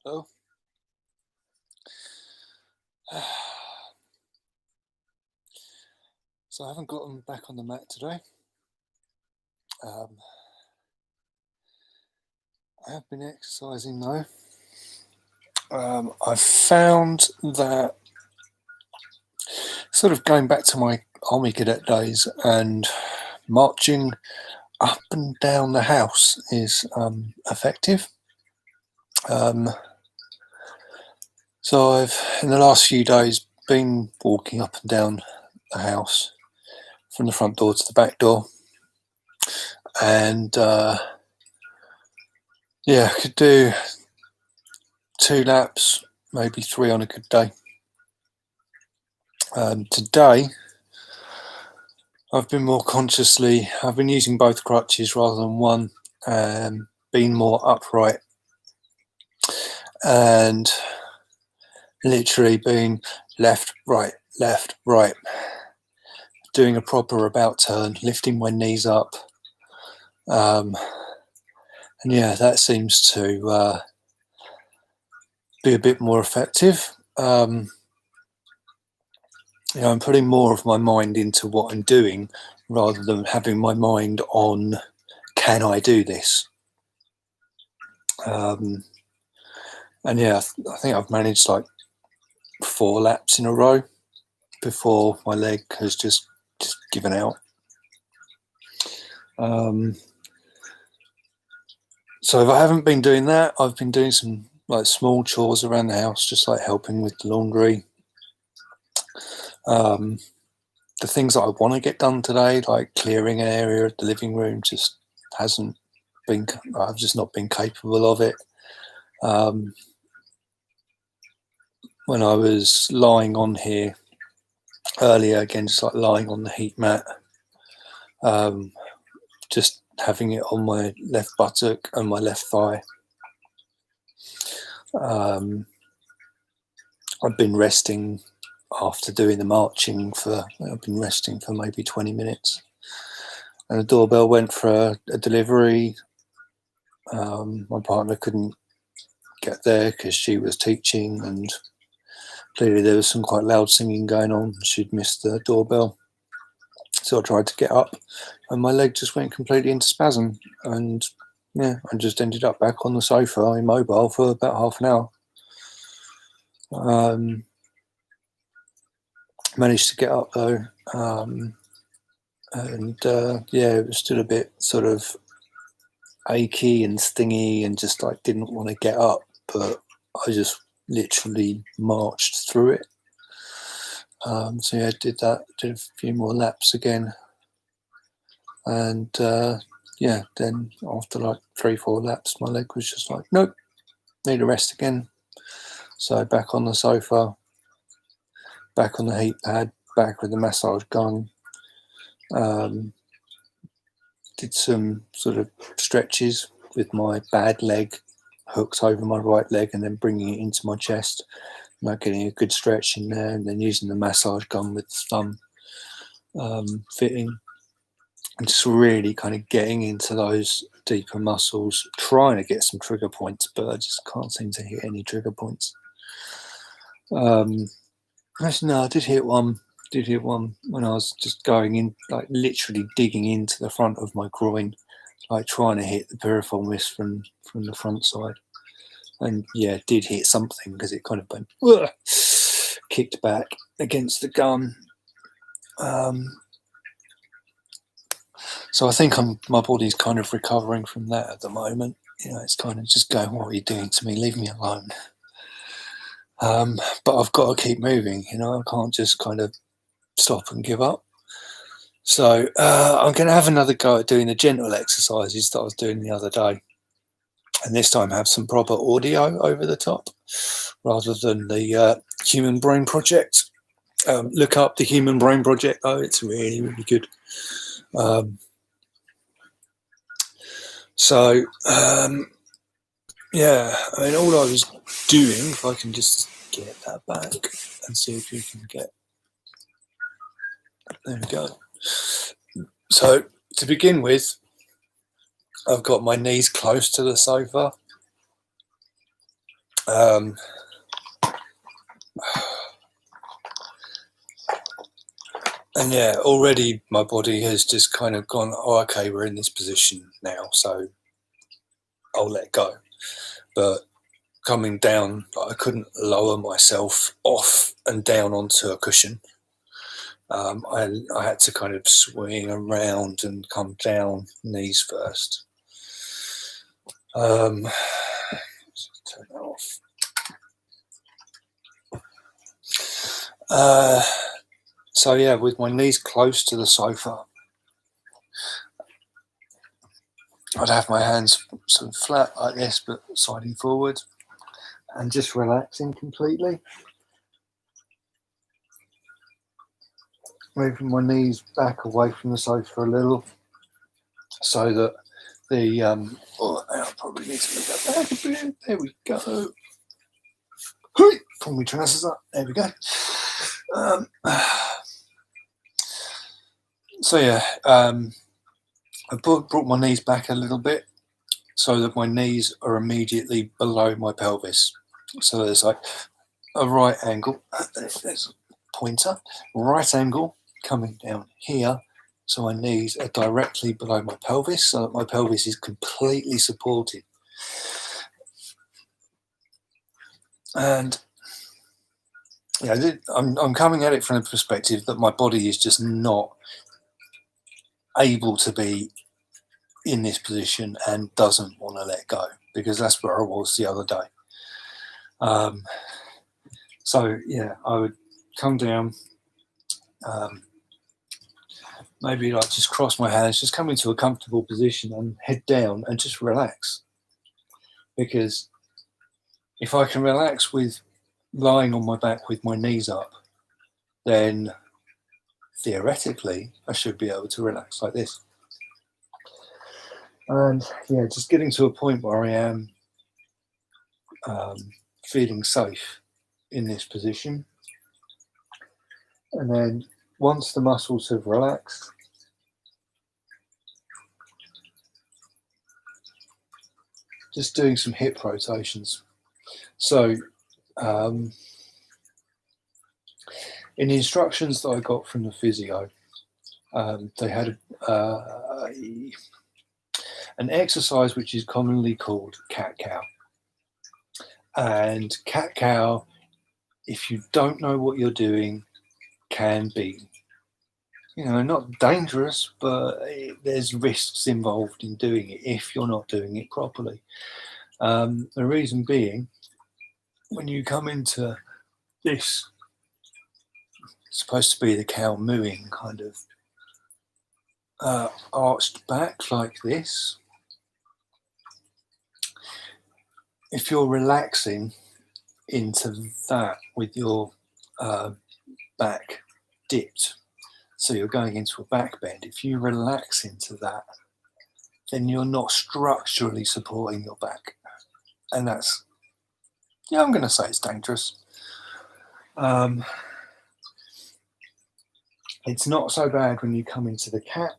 Oh. So I haven't gotten back on the mat today. I have been exercising though. I've found that sort of going back to my army cadet days and marching up and down the house is effective. So I've, in the last few days, been walking up and down the house from the front door to the back door, and yeah, I could do 2 laps, maybe 3 on a good day. Today I've been more consciously, I've been using both crutches rather than one, being more upright and literally being left, right, doing a proper about turn, lifting my knees up, and yeah, that seems to be a bit more effective. You know, I'm putting more of my mind into what I'm doing rather than having my mind on, can I do this? And yeah, I think I've managed like 4 laps in a row before my leg has just given out. So if I haven't been doing that, I've been doing some like small chores around the house, just like helping with the laundry. The things that I want to get done today, like clearing an area of the living room, just hasn't been, I've just not been capable of it. When I was lying on here earlier, again, just like lying on the heat mat, just having it on my left buttock and my left thigh. I've been resting after doing the marching I've been resting for maybe 20 minutes. And the doorbell went for a delivery. My partner couldn't get there because she was teaching, and clearly there was some quite loud singing going on. She'd missed the doorbell. So I tried to get up and my leg just went completely into spasm, and yeah, I just ended up back on the sofa immobile for about half an hour. Managed to get up though, and yeah, it was still a bit sort of achy and stingy and just like didn't want to get up, but I just literally marched through it. So yeah, did a few more laps again, and yeah, then after like 3-4 laps my leg was just like, nope, need a rest again. So back on the sofa, back on the heat pad, back with the massage gun. Did some sort of stretches with my bad leg hooked over my right leg and then bringing it into my chest, like getting a good stretch in there, and then using the massage gun with the thumb fitting, and just really kind of getting into those deeper muscles, trying to get some trigger points, but I just can't seem to hit any trigger points. Actually, no, I did hit one when I was just going in, like literally digging into the front of my groin, like trying to hit the piriformis from the front side. And yeah, did hit something because it kind of went, kicked back against the gun. So I think my body's kind of recovering from that at the moment. You know, it's kind of just going, what are you doing to me? Leave me alone. But I've got to keep moving, you know, I can't just kind of stop and give up. So I'm going to have another go at doing the gentle exercises that I was doing the other day, and this time have some proper audio over the top rather than the Human Brain Project. Look up the Human Brain Project though, it's really, really good. So yeah, I mean, all I was doing, if I can just get that back and see if you can get, there we go. So to begin with, I've got my knees close to the sofa, And yeah, already my body has just kind of gone, oh, okay, we're in this position now, so I'll let go. But coming down, I couldn't lower myself off and down onto a cushion. I had to kind of swing around and come down knees first. Turn that off. So yeah, with my knees close to the sofa, I'd have my hands sort of flat like this, but sliding forward and just relaxing completely. Moving my knees back away from the sofa a little so that the, I probably need to move that back a bit. There we go. Pull my trousers up. There we go. So yeah, I brought my knees back a little bit so that my knees are immediately below my pelvis. So there's like a right angle. There's a pointer. Right angle coming down here. So my knees are directly below my pelvis, so that my pelvis is completely supported. And yeah, I'm coming at it from the perspective that my body is just not able to be in this position and doesn't want to let go, because that's where I was the other day. So yeah, I would come down, maybe like just cross my hands, just come into a comfortable position and head down and just relax. Because if I can relax with lying on my back with my knees up, then theoretically I should be able to relax like this. And yeah, just getting to a point where I am feeling safe in this position. And then once the muscles have relaxed, just doing some hip rotations. So in the instructions that I got from the physio, they had an exercise which is commonly called cat-cow. And cat-cow, if you don't know what you're doing, can be, not dangerous, but there's risks involved in doing it if you're not doing it properly. The reason being, when you come into this, it's supposed to be the cow mooing kind of arched back like this. If you're relaxing into that with your back dipped, so you're going into a back bend, if you relax into that, then you're not structurally supporting your back. And that's, I'm going to say it's dangerous. It's not so bad when you come into the cat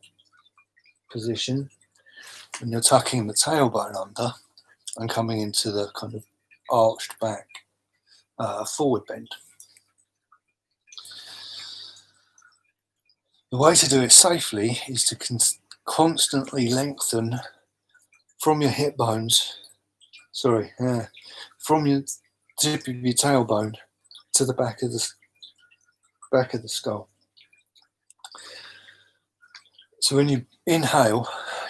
position, when you're tucking the tailbone under and coming into the kind of arched back forward bend. The way to do it safely is to constantly lengthen from your hip bones, from your tip of your tailbone to the back of the skull. So when you inhale,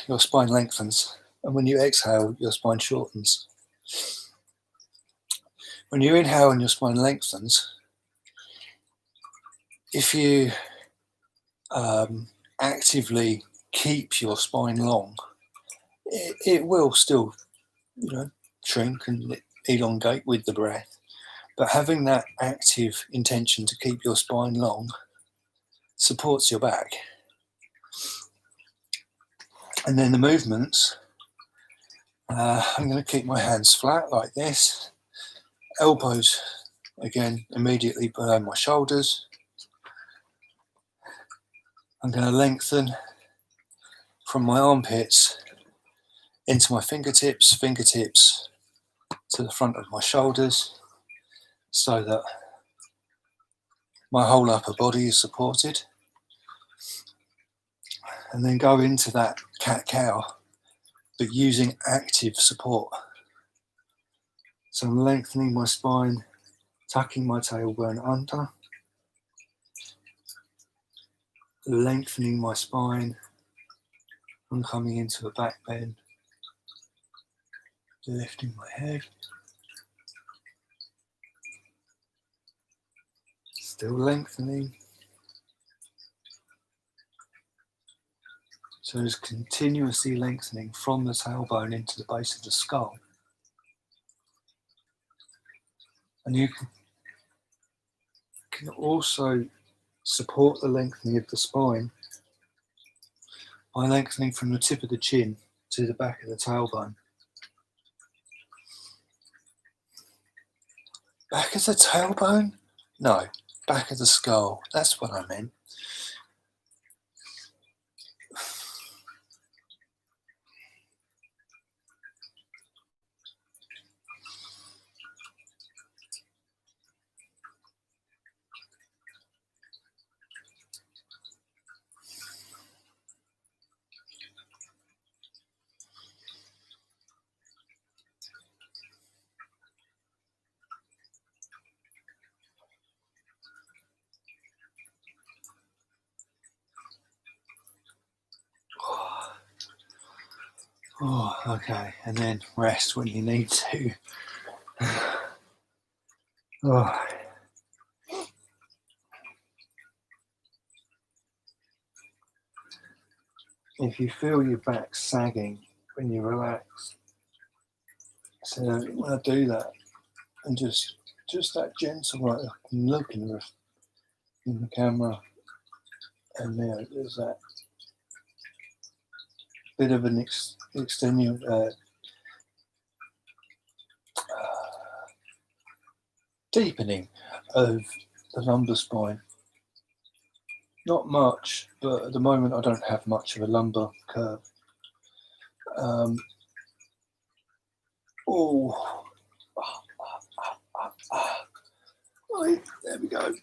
your spine lengthens, and when you exhale, your spine shortens. When you inhale and your spine lengthens, if you actively keep your spine long, it will still, shrink and elongate with the breath. But having that active intention to keep your spine long supports your back. And then the movements, I'm going to keep my hands flat like this. Elbows, again, immediately below my shoulders. I'm going to lengthen from my armpits into my fingertips to the front of my shoulders so that my whole upper body is supported, and then go into that cat-cow, but using active support. So I'm lengthening my spine, tucking my tailbone under, lengthening my spine, and coming into a back bend, lifting my head, still lengthening. So it's continuously lengthening from the tailbone into the base of the skull. And you can also support the lengthening of the spine by lengthening from the tip of the chin to the back of the tailbone. Back of the tailbone? No, back of the skull. That's what I meant. Oh, okay, and then rest when you need to. Oh. If you feel your back sagging when you relax, so you want to do that, and just that gentle, right? I can look in the camera, and there's that bit of an deepening of the lumbar spine. Not much, but at the moment I don't have much of a lumbar curve. Right, there we go.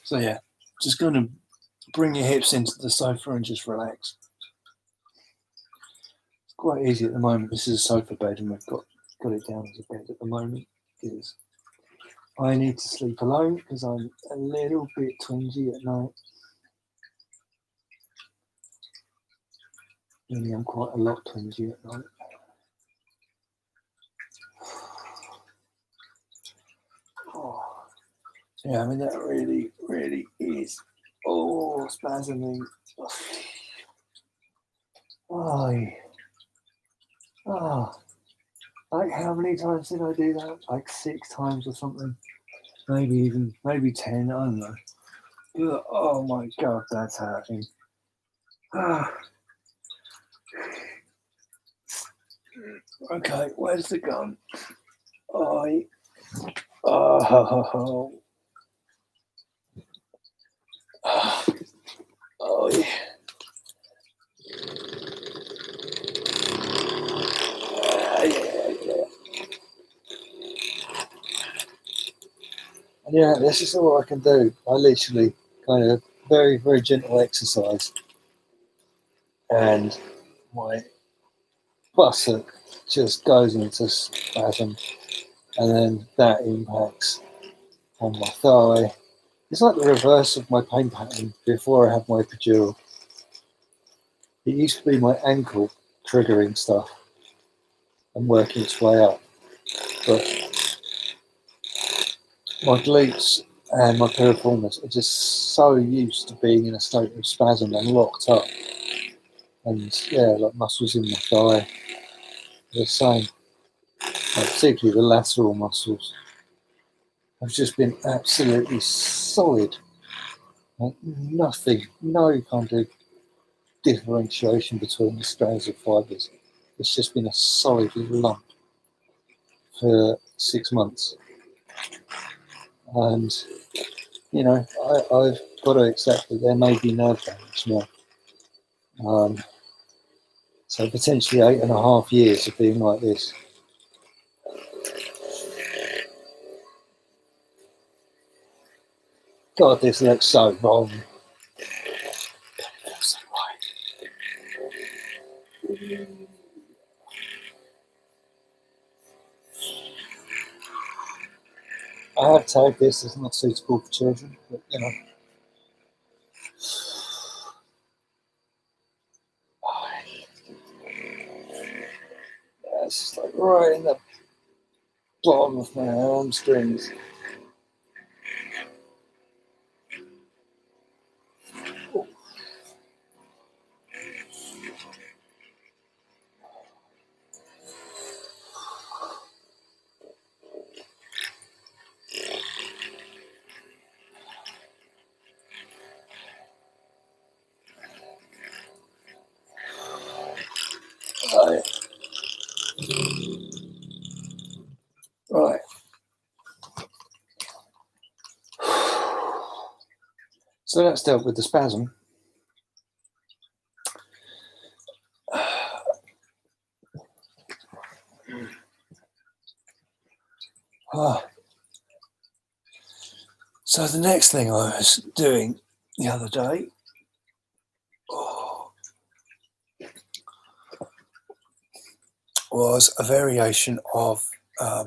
So yeah, just going to bring your hips into the sofa and just relax. It's quite easy at the moment. This is a sofa bed, and we've got it down as a bed at the moment because I need to sleep alone because I'm a little bit twingy at night. Really, I'm quite a lot twingy at night. Oh. Yeah, I mean, that really, really is. Oh, spasming. Like how many times did I do that? Like 6 times or something. Maybe 10, I don't know. But, oh my God, that's hurting. Okay, where's the gun? Oh. Oh yeah. Yeah, this is all I can do. I literally kind of very, very gentle exercise, and my buttock just goes into spasm, and then that impacts on my thigh. It's like the reverse of my pain pattern before I had my epidural. It used to be my ankle triggering stuff and working its way up, but my glutes and my piriformis are just so used to being in a state of spasm and locked up. And yeah, like muscles in my thigh are the same, particularly the lateral muscles. I've just been absolutely solid. Like nothing, no kind of differentiation between the strands of fibres. It's just been a solid lump for 6 months. And, you know, I've got to accept that there may be nerve damage now. So potentially 8.5 years of being like this. God, this looks so wrong. So right. I have tagged this as not suitable for children, but you know. That's just like right in the bottom of my hamstrings. Right. Right. So that's dealt with the spasm. So the next thing I was doing the other day was a variation of a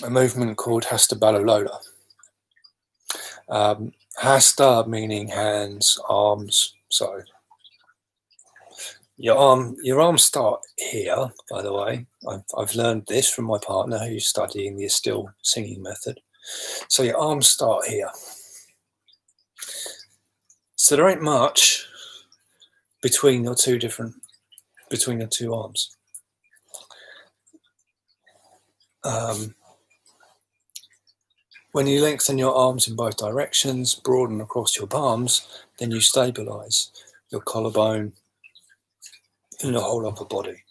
movement called Hastabalulola. Hasta meaning hands, arms. So your arms start here. By the way, I've learned this from my partner who's studying the still singing method. So your arms start here. So there ain't much between your two arms. When you lengthen your arms in both directions, broaden across your palms, then you stabilise your collarbone and your whole upper body.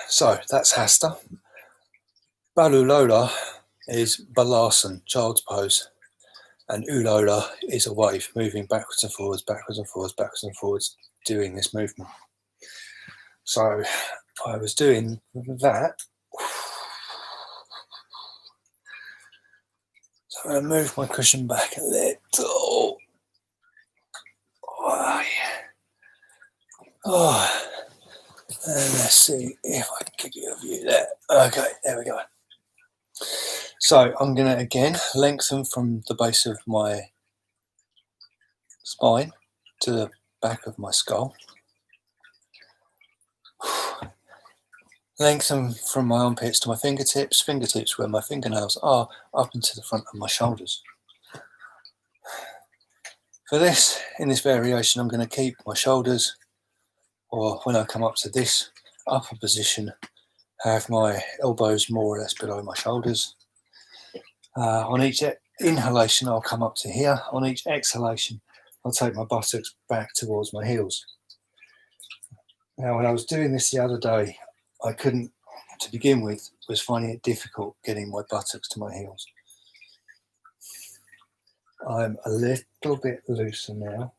So that's Hasta. Balulola is Balasan, child's pose. And Ulola is a wave, moving backwards and forwards, backwards and forwards, backwards and forwards, doing this movement. So I was doing that. So I'm going to move my cushion back a little. Oh, and let's see if I can give you a view there. Okay, there we go. So I'm going to again lengthen from the base of my spine to the back of my skull. Lengthen from my armpits to my fingertips where my fingernails are, up into the front of my shoulders. For this, in this variation, I'm going to keep my shoulders, or when I come up to this upper position, have my elbows more or less below my shoulders. On each inhalation, I'll come up to here. On each exhalation, I'll take my buttocks back towards my heels. Now, when I was doing this the other day, I couldn't, to begin with, was finding it difficult getting my buttocks to my heels. I'm a little bit looser now,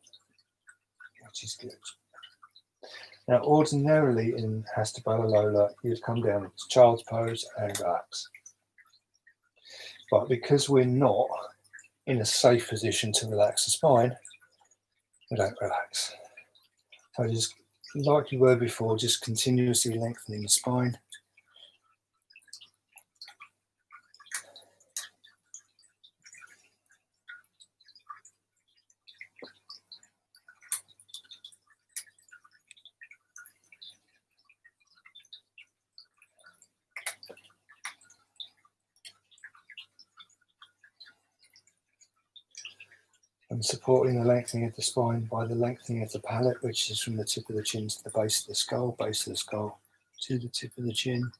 which is good. Now, ordinarily in Hastabalulola, you'd come down into child's pose and relax. But because we're not in a safe position to relax the spine, we don't relax. So just like you were before, just continuously lengthening the spine. And supporting the lengthening of the spine by the lengthening of the palate, which is from the tip of the chin to the base of the skull to the tip of the chin.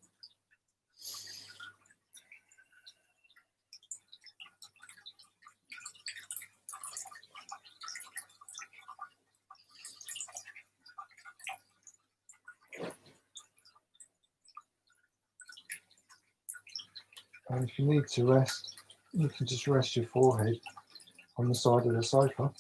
And if you need to rest, you can just rest your forehead on the side of the sofa.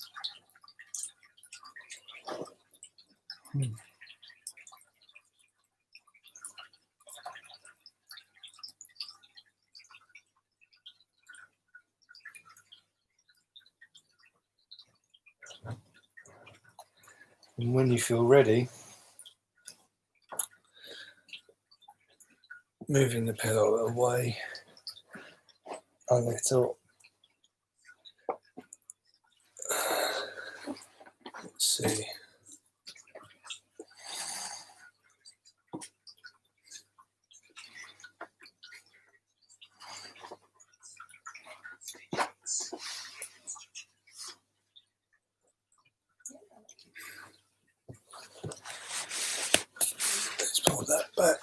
And when you feel ready, moving the pillow away a little. Let's see. Let's pull that back.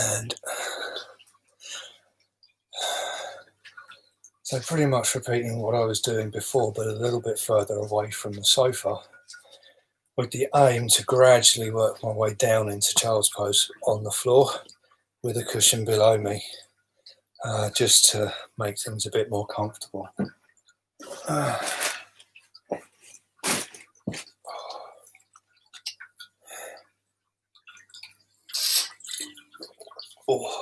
And so pretty much repeating what I was doing before, but a little bit further away from the sofa, with the aim to gradually work my way down into child's pose on the floor with a cushion below me, just to make things a bit more comfortable. Oh.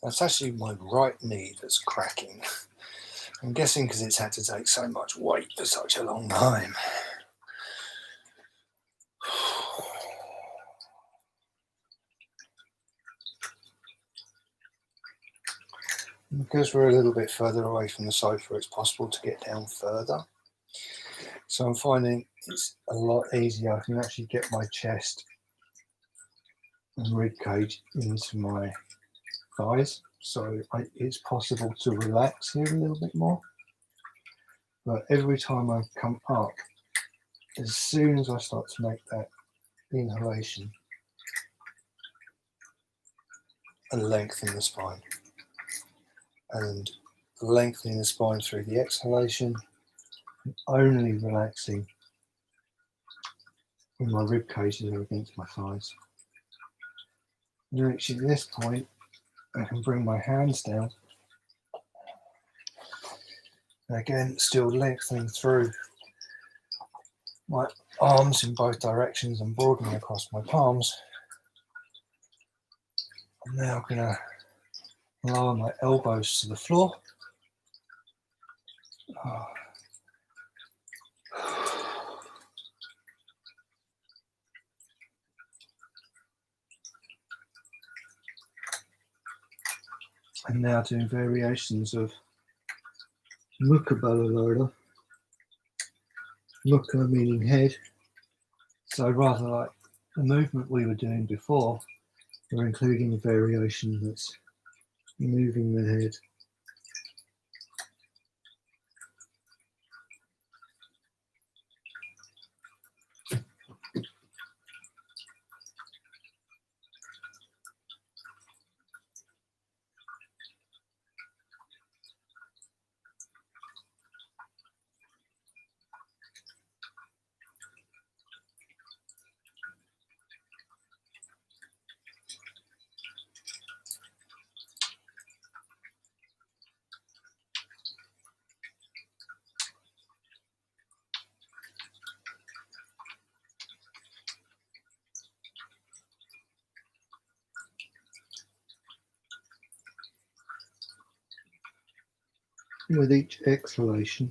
That's actually my right knee that's cracking. I'm guessing because it's had to take so much weight for such a long time. Because we're a little bit further away from the sofa, it's possible to get down further. So I'm finding it's a lot easier. I can actually get my chest and rib cage into my thighs. So it's possible to relax here a little bit more. But every time I come up, as soon as I start to make that inhalation, I lengthen the spine. And lengthening the spine through the exhalation, and only relaxing when my rib cages are against my thighs. And actually at this point, I can bring my hands down. And again, still lengthening through my arms in both directions and broadening across my palms. I'm now going to lower my elbows to the floor. And now doing variations of Mukabalulola. Muka meaning head. So rather like the movement we were doing before, we're including a variation that's moving the head. With each exhalation,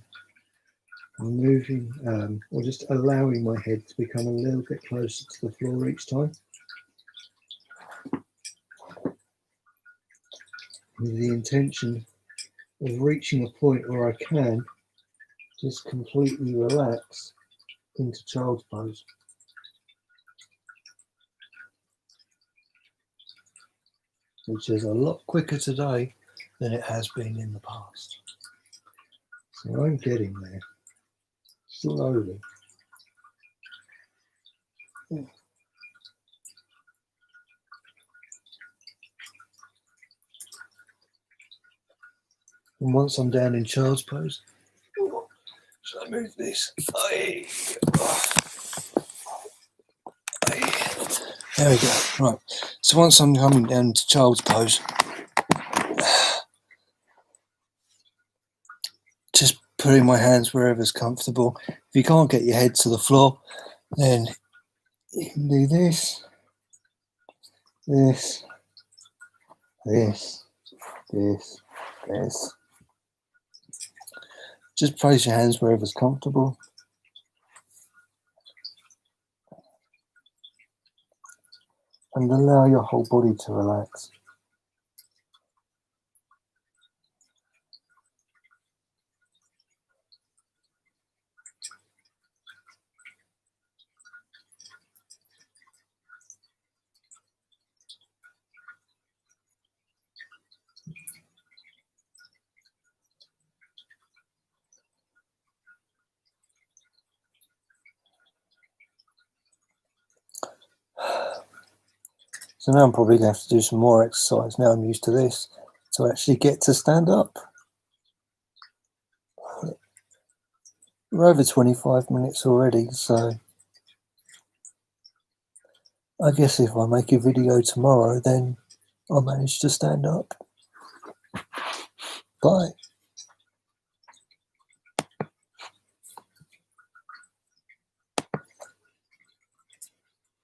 I'm moving or just allowing my head to become a little bit closer to the floor each time, with the intention of reaching a point where I can just completely relax into child's pose. which is a lot quicker today than it has been in the past. So I'm getting there, slowly. And once I'm down in child's pose, should I move this? Aye. There we go. Right. So once I'm coming down to child's pose, just putting my hands wherever's comfortable. If you can't get your head to the floor, then you can do this, this, this, this, this. Just place your hands wherever's comfortable. And allow your whole body to relax. So now I'm probably going to have to do some more exercise. Now I'm used to this, to actually get to stand up. We're over 25 minutes already, so I guess if I make a video tomorrow, then I'll manage to stand up. Bye.